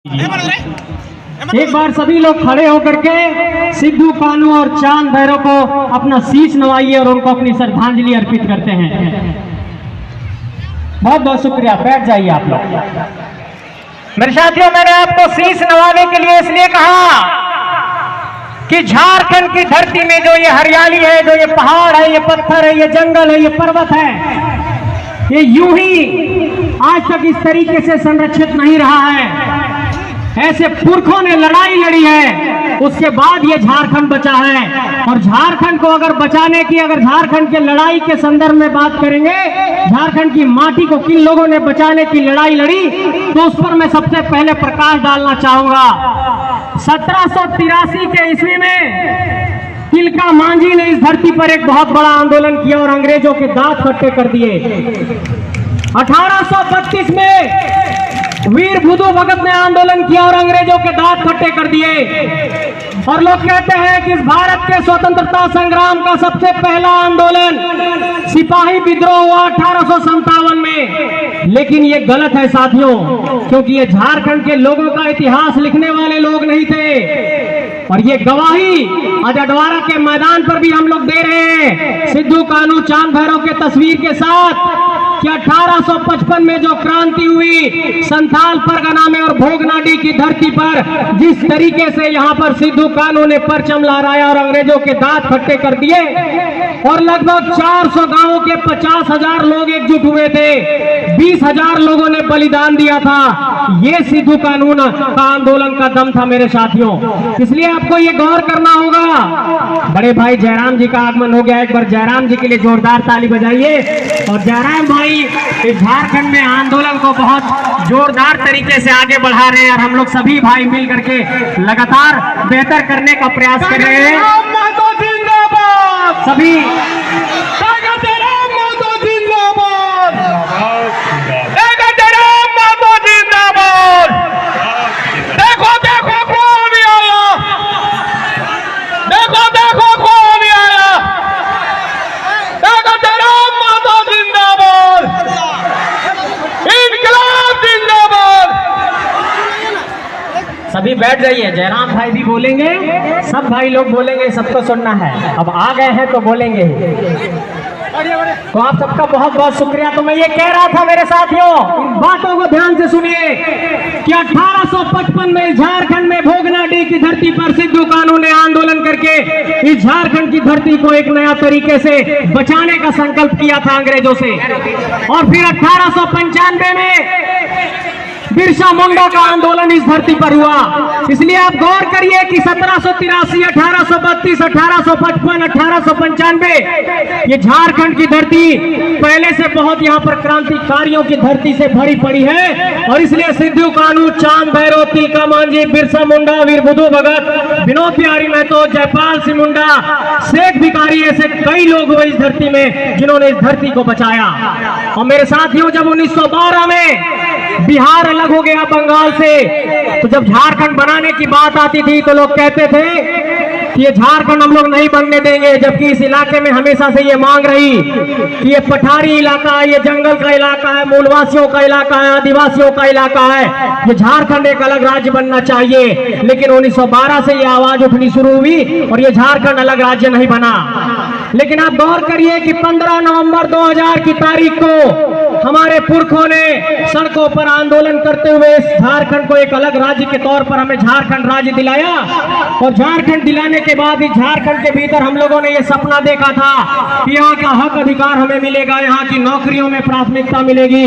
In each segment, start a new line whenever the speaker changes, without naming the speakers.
एक बार सभी लोग खड़े होकर के सिद्धू कान्हू और चांद भैरव को अपना शीश नवाइए और उनको अपनी श्रद्धांजलि अर्पित करते हैं। बहुत बहुत शुक्रिया, बैठ जाइए आप लोग।
मेरे साथियों, मैंने आपको शीश नवाने के लिए इसलिए कहा कि झारखंड की धरती में जो ये हरियाली है, जो ये पहाड़ है, ये पत्थर है, ये जंगल है, ये पर्वत है, ये यूं ही आज तक इस तरीके से संरक्षित नहीं रहा है। ऐसे पुरखों ने लड़ाई लड़ी है, उसके बाद ये झारखंड बचा है। और झारखंड को अगर बचाने की, अगर झारखंड के लड़ाई के संदर्भ में बात करेंगे, झारखंड की माटी को किन लोगों ने बचाने की लड़ाई लड़ी, तो उस पर मैं सबसे पहले प्रकाश डालना चाहूंगा। 1783 के ईस्वी में तिलका मांझी ने इस धरती पर एक बहुत बड़ा आंदोलन किया और अंग्रेजों के दांत खट्टे कर दिए। 1832 में वीर बुधू भगत ने आंदोलन किया और अंग्रेजों के दांत खट्टे कर दिए। और लोग कहते हैं कि इस भारत के स्वतंत्रता संग्राम का सबसे पहला आंदोलन सिपाही विद्रोह हुआ 1857 में। लेकिन ये गलत है साथियों, क्योंकि ये झारखंड के लोगों का इतिहास लिखने वाले लोग नहीं थे। और ये गवाही आज अडवारा के मैदान पर भी हम लोग दे रहे हैं, सिद्धू कान्हू चांद भैरव के तस्वीर के साथ, कि 1855 में जो क्रांति हुई संथाल परगना में और भोगनाडी की धरती पर, जिस तरीके से यहाँ पर सिद्धू कान्हू ने परचम लहराया और अंग्रेजों के दांत खट्टे कर दिए और लगभग 400 गांवों के 50,000 लोग एकजुट हुए थे, 20,000 लोगों ने बलिदान दिया था। ये सिद्धू कान्हू का आंदोलन का दम था मेरे साथियों। इसलिए आपको ये गौर करना होगा। बड़े भाई जयराम जी का आगमन हो गया, एक बार जयराम जी के लिए जोरदार ताली बजाइए। और जयराम भाई इस झारखंड में आंदोलन को बहुत जोरदार तरीके से आगे बढ़ा रहे हैं और हम लोग सभी भाई मिल करके लगातार बेहतर करने का प्रयास कर रहे हैं। सभी सभी बैठ जाइए। जयराम भाई भी बोलेंगे, सब भाई लोग बोलेंगे, सबको सुनना है। अब आ गए हैं तो बोलेंगे। तो आप सबका बहुत बहुत शुक्रिया। तो मैं ये कह रहा था मेरे साथियों, इन बातों को ध्यान से सुनिए कि 1855 में झारखंड में भोगनाडी की धरती पर सिद्धू कान्हू ने आंदोलन करके इस झारखंड की धरती को एक नया तरीके से बचाने का संकल्प किया था अंग्रेजों से। और फिर 1895 में बिरसा मुंडा का आंदोलन इस धरती पर हुआ। इसलिए आप गौर करिए कि 1783, 1832, 1855, 1895 ये झारखंड की धरती पहले से बहुत यहाँ पर क्रांतिकारियों की धरती से भरी पड़ी है। और इसलिए सिद्धू कान्हू, चांद भैरव, तिलका मांझी, बिरसा मुंडा, वीर बुधू भगत, विनोद बिहारी महतो, जयपाल सिंह मुंडा, शेख भिखारी, ऐसे कई लोग हुए इस धरती में जिन्होंने इस धरती को बचाया। और मेरे साथियों, जब 1912 में बिहार अलग हो गया बंगाल से, तो जब झारखंड बनाने की बात आती थी तो लोग कहते थे कि ये झारखंड हम लोग नहीं बनने देंगे। जबकि इस इलाके में हमेशा से ये मांग रही कि ये पठारी इलाका है, ये जंगल का इलाका है, मूलवासियों का इलाका है, आदिवासियों का इलाका है, ये झारखंड एक अलग राज्य बनना चाहिए। लेकिन 1912 से ये आवाज उठनी शुरू हुई और ये झारखंड अलग राज्य नहीं बना। लेकिन आप गौर करिए कि 15 नवंबर 2000 की तारीख को हमारे पुरखों ने सड़कों पर आंदोलन करते हुए इस झारखंड को एक अलग राज्य के तौर पर हमें झारखंड राज्य दिलाया। और झारखंड दिलाने के बाद इस झारखंड के भीतर हम लोगों ने ये सपना देखा था कि यहाँ का हक अधिकार हमें मिलेगा, यहाँ की नौकरियों में प्राथमिकता मिलेगी।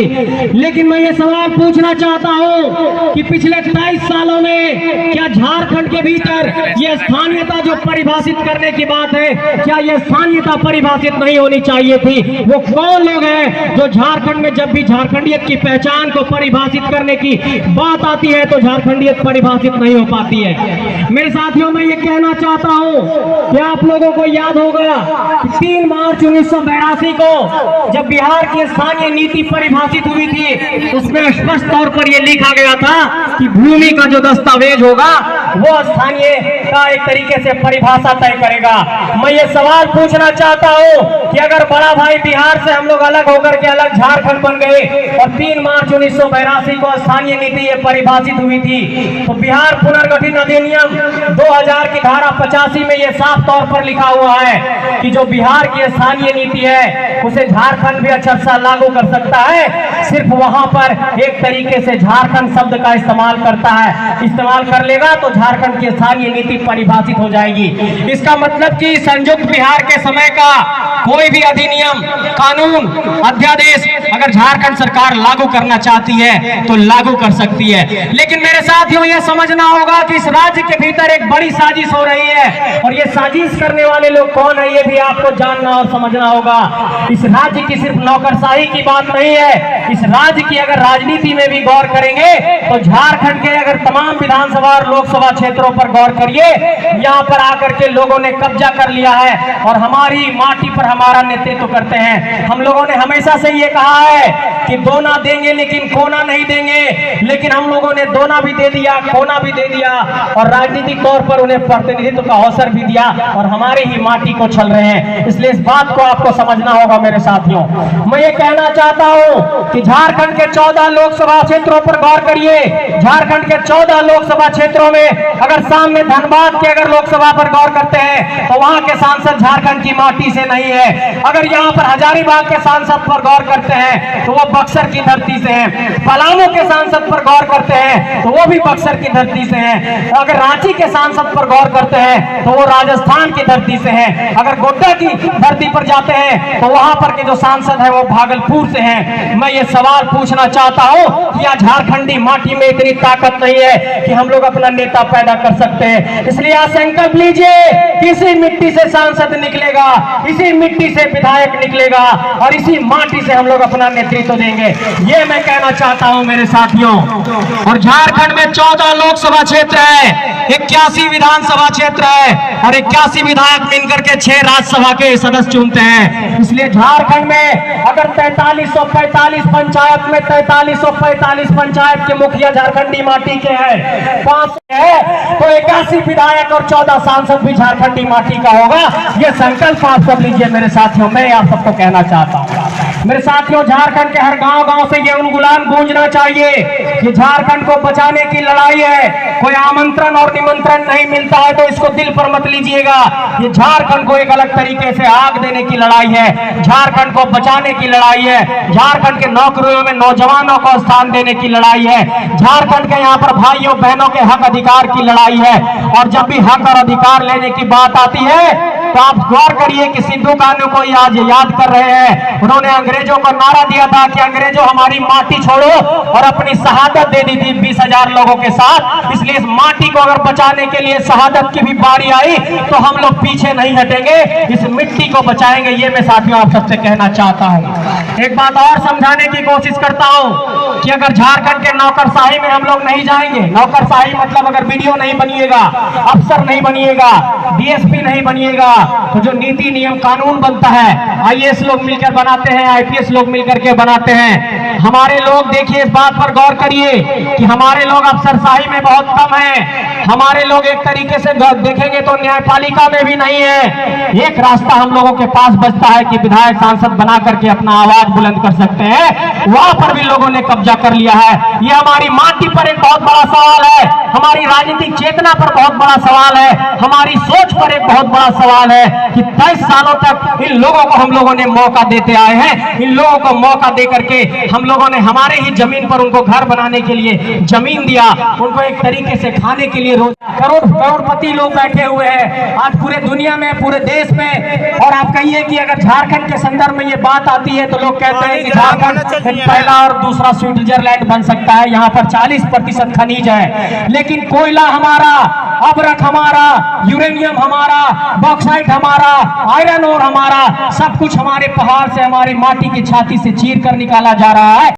लेकिन मैं ये सवाल पूछना चाहता हूँ कि पिछले 23 सालों में क्या झारखंड के भीतर ये स्थानीयता जो परिभाषित करने की बात है, क्या ये स्थानीयता परिभाषित नहीं होनी चाहिए थी? वो कौन लोग हैं जो झारखंड में जब भी झारखंडियत की पहचान को परिभाषित करने की बात आती है तो झारखंडियत परिभाषित नहीं हो पाती है? मेरे साथियों, मैं ये कहना चाहता हूँ कि आप लोगों को याद होगा कि 3 मार्च 1982 को जब बिहार की स्थानीय नीति परिभाषित हुई थी, उसमें स्पष्ट तौर पर यह लिखा गया था कि भूमि का जो दस्तावेज होगा वो स्थानीय का एक तरीके से परिभाषा तय करेगा। मैं ये सवाल पूछना चाहता हूँ कि अगर बड़ा भाई बिहार से हम लोग अलग होकर के अलग झारखंड बन गए और 3 मार्च 1982 को स्थानीय नीति ये परिभाषित हुई थी, तो बिहार पुनर्गठन अधिनियम 2000 की धारा 85 में ये साफ तौर पर लिखा हुआ है कि जो बिहार की स्थानीय नीति है उसे झारखंड भी अक्षरशः लागू कर सकता है। सिर्फ वहां पर एक तरीके से झारखंड शब्द का इस्तेमाल करता है, इस्तेमाल कर लेगा तो झारखंड की स्थानीय नीति परिभाषित हो जाएगी। इसका मतलब कि संयुक्त बिहार के समय का कोई भी अधिनियम, कानून, अध्यादेश अगर झारखंड सरकार लागू करना चाहती है तो लागू कर सकती है। लेकिन मेरे साथियों ये समझना होगा कि इस राज्य के भीतर एक बड़ी साजिश हो रही है और ये साजिश करने वाले लोग कौन है ये भी आपको जानना और समझना होगा। इस राज्य की सिर्फ नौकरशाही की बात नहीं है, इस राज्य की अगर राजनीति में भी गौर करेंगे तो झारखंड के अगर तमाम विधानसभा और लोकसभा क्षेत्रों पर गौर करिए, यहाँ पर आकर के लोगों ने कब्जा कर लिया है और हमारी माटी पर हमारा नेतृत्व करते हैं। हम लोगों ने हमेशा से ये कहा है कि दोना देंगे लेकिन कोना नहीं देंगे, लेकिन हम लोगों ने दोना भी दे दिया, कोना भी दे दिया और राजनीतिक तौर पर उन्हें प्रतिनिधित्व का अवसर भी दिया और हमारी ही माटी को छल रहे हैं। इसलिए इस बात को आपको समझना होगा मेरे साथियों। मैं ये कहना चाहता हूं कि झारखंड के 14 लोकसभा क्षेत्रों पर गौर करिए। झारखंड के 14 लोकसभा क्षेत्रों में अगर सामने धनबाद के अगर लोकसभा पर गौर करते हैं तो वहां के सांसद झारखंड की माटी से नहीं है। अगर यहाँ पर हजारीबाग के सांसद पर गौर करते हैं तो वो बक्सर की धरती से हैं। पलामू के सांसद पर गौर करते हैं तो वो भी बक्सर की धरती से हैं। अगर रांची के सांसद पर गौर करते हैं तो वो राजस्थान की धरती से हैं। अगर गोड्डा की धरती पर जाते हैं तो वहां पर के जो सांसद है वो भागलपुर से हैं। मैं ये सवाल पूछना चाहता हूं कि या झारखंडी माटी में इतनी ताकत नहीं है कि हम लोग अपना नेता पैदा कर सकते हैं। इसलिए आज संकल्प लीजिए कि इसी मिट्टी से सांसद निकलेगा, इसी मिट्टी से विधायक निकलेगा और इसी माटी से हम लोग अपना नेतृत्व देंगे। ये मैं कहना चाहता हूं मेरे साथियों। और झारखंड में 14 लोकसभा क्षेत्र है, 81 विधानसभा क्षेत्र है और 81 विधायक मिलकर के 6 राज्यसभा के सदस्य चुनते हैं। इसलिए झारखंड में अगर 4345 पंचायत में 4345 पंचायत के मुखिया झारखंडी माटी के हैं, 5 है तो 81 विधायक और 14 सांसद भी झारखंडी माटी का होगा। ये संकल्प आप सब लीजिए मेरे साथियों। मैं आप सबको कहना चाहता हूँ मेरे साथियों, झारखंड के हर गांव-गांव से ये उलगुलान गूंजना चाहिए कि झारखंड को बचाने की लड़ाई है। कोई आमंत्रण और निमंत्रण नहीं मिलता है तो इसको दिल पर मत लीजिएगा। ये झारखंड को एक अलग तरीके से आग देने की लड़ाई है, झारखंड को बचाने की लड़ाई है, झारखंड के नौकरियों में नौजवानों को स्थान देने की लड़ाई है, झारखंड के यहाँ पर भाइयों बहनों के हक अधिकार की लड़ाई है। और जब भी हक और अधिकार लेने की बात आती है तो आप गौर करिए कि सिद्धू कान्हू को आज याद कर रहे हैं। उन्होंने अंग्रेजों को नारा दिया था कि अंग्रेजों हमारी माटी छोड़ो और अपनी शहादत दे दी थी 20,000 लोगों के साथ। इसलिए इस माटी को अगर बचाने के लिए शहादत की भी बारी आई तो हम लोग पीछे नहीं हटेंगे, इस मिट्टी को बचाएंगे। ये मैं साथियों आप सबसे कहना चाहता हूँ। एक बात और समझाने की कोशिश करता हूँ कि अगर झारखंड के नौकरशाही में हम लोग नहीं जाएंगे, नौकरशाही मतलब अगर वीडियो नहीं बनिएगा, अफसर नहीं बनिएगा, डीएसपी नहीं बनिएगा, तो जो नीति नियम कानून बनता है आईएएस लोग मिलकर बनाते हैं, आईपीएस लोग मिलकर के बनाते हैं। हमारे लोग देखिए इस बात पर गौर करिए कि हमारे लोग अफसरशाही में बहुत कम हैं। हमारे लोग एक तरीके से देखेंगे तो न्यायपालिका में भी नहीं है। एक रास्ता हम लोगों के पास बचता है कि विधायक सांसद बना करके अपना आवाज बुलंद कर सकते हैं, वहां पर भी लोगों ने कब्जा कर लिया है। ये हमारी माटी पर एक बहुत बड़ा सवाल है, हमारी राजनीतिक चेतना पर बहुत बड़ा सवाल है, हमारी सोच पर एक बहुत बड़ा सवाल है कि 23 सालों तक इन लोगों को हम लोगों ने मौका देते आए हैं। इन लोगों को मौका दे करके हम लोगों ने हमारे ही जमीन पर उनको घर बनाने के लिए जमीन दिया, उनको एक तरीके से खाने के लिए रोज करोड़पति लोग बैठे हुए हैं आज पूरे दुनिया में, पूरे देश में। और आप कहिए कि अगर झारखंड के संदर्भ में ये बात आती है तो लोग कहते हैं कि झारखंड पहला और दूसरा स्विट्जरलैंड बन सकता है, यहाँ पर 40% खनिज है। लेकिन कोयला हमारा, अबरख हमारा, यूरेनियम हमारा, बॉक्साइट हमारा, आयरन ओर हमारा, सब कुछ हमारे पहाड़ से, हमारी माटी की छाती से चीर कर निकाला जा रहा है।